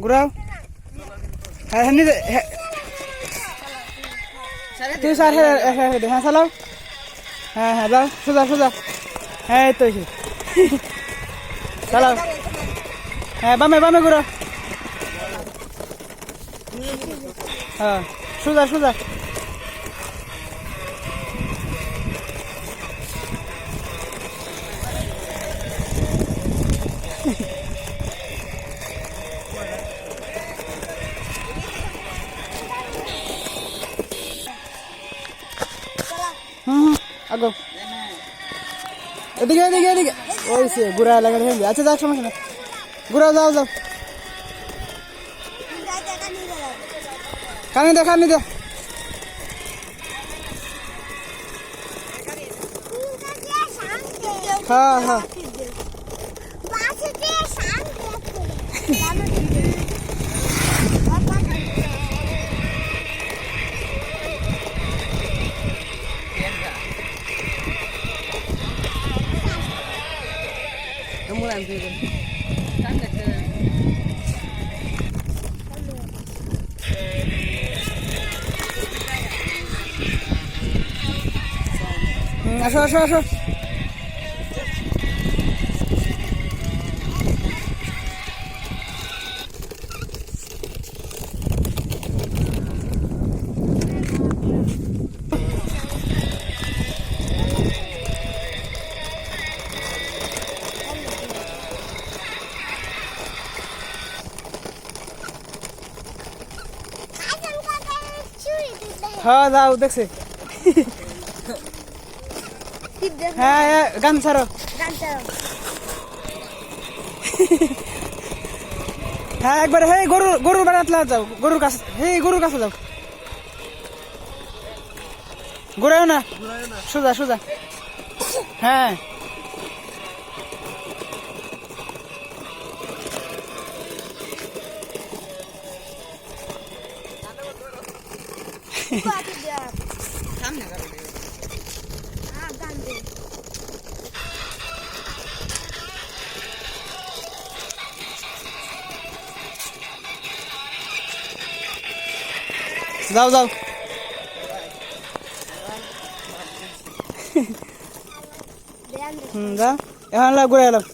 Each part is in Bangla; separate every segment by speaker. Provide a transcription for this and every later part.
Speaker 1: ঘুরাও হ্যাঁ হ্যাঁ নিজে তুই স্যার হ্যাঁ চালাও হ্যাঁ হ্যাঁ যাও সোজা সোজা হ্যাঁ এই তো চালাও হ্যাঁ বামে বামে ঘুরো হ্যাঁ সোজা সোজা আগো এদিকে এদিকে এদিকে ওই সে ঘুরা লাগা হয়ে আচ্ছা যাক সমস্যা না ঘুরা যাও যাও কানে দে হ্যাঁ হ্যাঁ আসো আসো আসো হ্যাঁ যাও দেখছি হ্যাঁ গান ছাড়ো হ্যাঁ একবার হে গরুর বেড়াতে যাও গরুর কাছে যাও ঘুরাও না সোজা সোজা হ্যাঁ যাও যাও যা এখন ঘুরে এলাম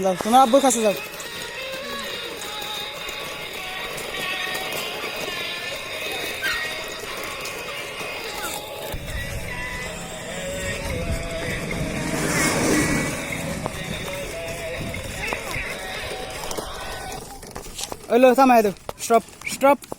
Speaker 1: যাও তোমার আব্বুর কাছে যাও ওইলো থামাই দাও স্টপ